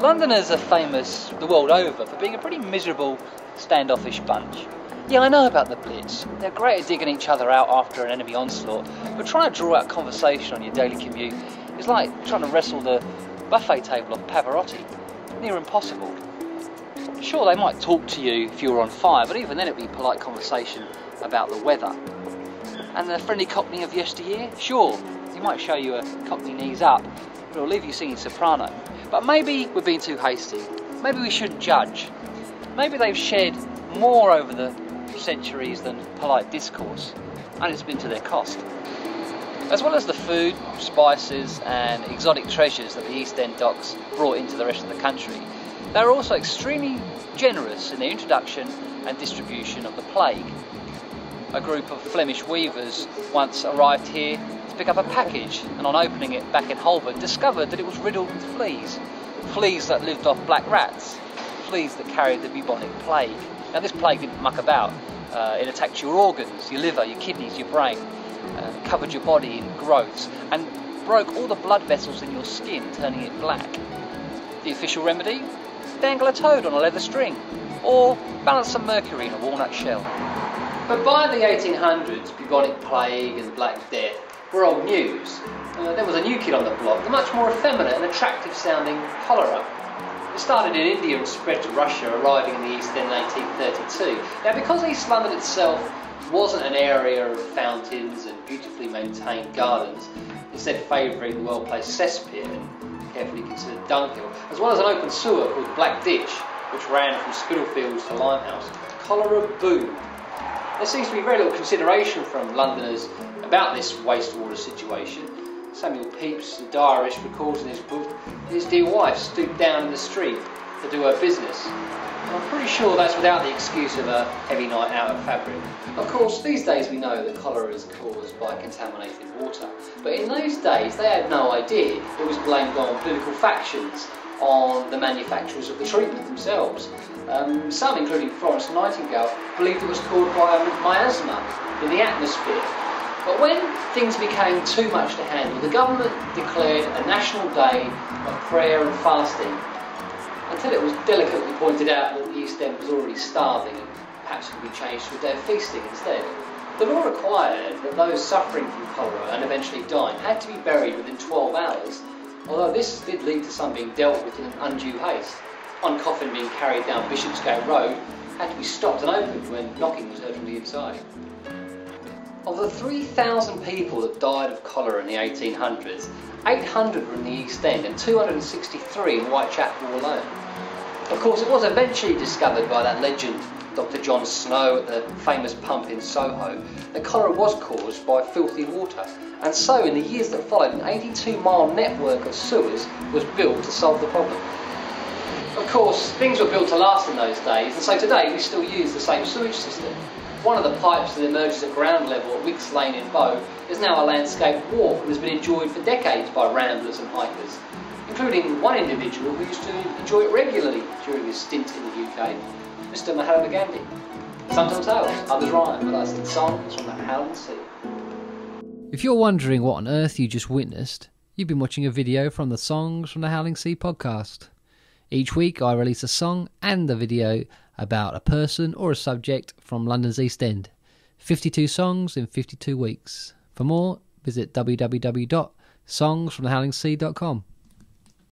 Londoners are famous the world over for being a pretty miserable, standoffish bunch. Yeah, I know about the Blitz. They're great at digging each other out after an enemy onslaught, but trying to draw out conversation on your daily commute is like trying to wrestle the buffet table off Pavarotti. Near impossible. Sure, they might talk to you if you were on fire, but even then it'd be polite conversation about the weather. And the friendly Cockney of yesteryear? Sure, he might show you a Cockney knees up, but it'll leave you singing soprano. But maybe we're being too hasty. Maybe we shouldn't judge. Maybe they've shed more over the centuries than polite discourse, and it's been to their cost. As well as the food, spices and exotic treasures that the East End docks brought into the rest of the country, they were also extremely generous in their introduction and distribution of the plague. A group of Flemish weavers once arrived here to pick up a package, and on opening it back in Holborn discovered that it was riddled with fleas. Fleas that lived off black rats, fleas that carried the bubonic plague. Now this plague didn't muck about, it attacked your organs, your liver, your kidneys, your brain, covered your body in growths and broke all the blood vessels in your skin, turning it black. The official remedy? Dangle a toad on a leather string, or balance some mercury in a walnut shell. But by the 1800s, bubonic plague and Black Death were old news. There was a new kid on the block, the much more effeminate and attractive sounding cholera. It started in India and spread to Russia, arriving in the East End in 1832. Now, because East London itself wasn't an area of fountains and beautifully maintained gardens, instead favouring the well-placed cesspit and carefully considered dunghill, as well as an open sewer called Black Ditch, which ran from Spitalfields to Limehouse, cholera boomed. There seems to be very little consideration from Londoners about this wastewater situation. Samuel Pepys, the diarist, records in his book that his dear wife stooped down in the street to do her business. And I'm pretty sure that's without the excuse of a heavy night out of fabric. Of course, these days we know that cholera is caused by contaminated water, but in those days they had no idea it was blamed on political factions, on the manufacturers of the treatment themselves. Some, including Florence Nightingale, believed it was caused by a miasma in the atmosphere. But when things became too much to handle, the government declared a national day of prayer and fasting, until it was delicately pointed out that the East End was already starving and perhaps could be changed to a day of feasting instead. The law required that those suffering from cholera and eventually dying had to be buried within 12 hours, although this did lead to some being dealt with in undue haste. One coffin being carried down Bishopsgate Road had to be stopped and opened when knocking was heard from the inside. Of the 3,000 people that died of cholera in the 1800s, 800 were in the East End and 263 in Whitechapel alone. Of course, it was eventually discovered by that legend, Dr. John Snow, at the famous pump in Soho, that cholera was caused by filthy water. And so, in the years that followed, an 82-mile network of sewers was built to solve the problem. Of course, things were built to last in those days, and so today we still use the same sewage system. One of the pipes that emerges at ground level at Wicks Lane in Bow is now a landscape walk and has been enjoyed for decades by ramblers and hikers, including one individual who used to enjoy it regularly during his stint in the UK, Mr. Mahatma Gandhi. Some tell tales, others rhyme, but that's the songs from the Howling Sea. If you're wondering what on earth you just witnessed, you've been watching a video from the Songs from the Howling Sea podcast. Each week I release a song and a video about a person or a subject from London's East End. 52 songs in 52 weeks. For more, visit www.songsfromthehowlingsea.com.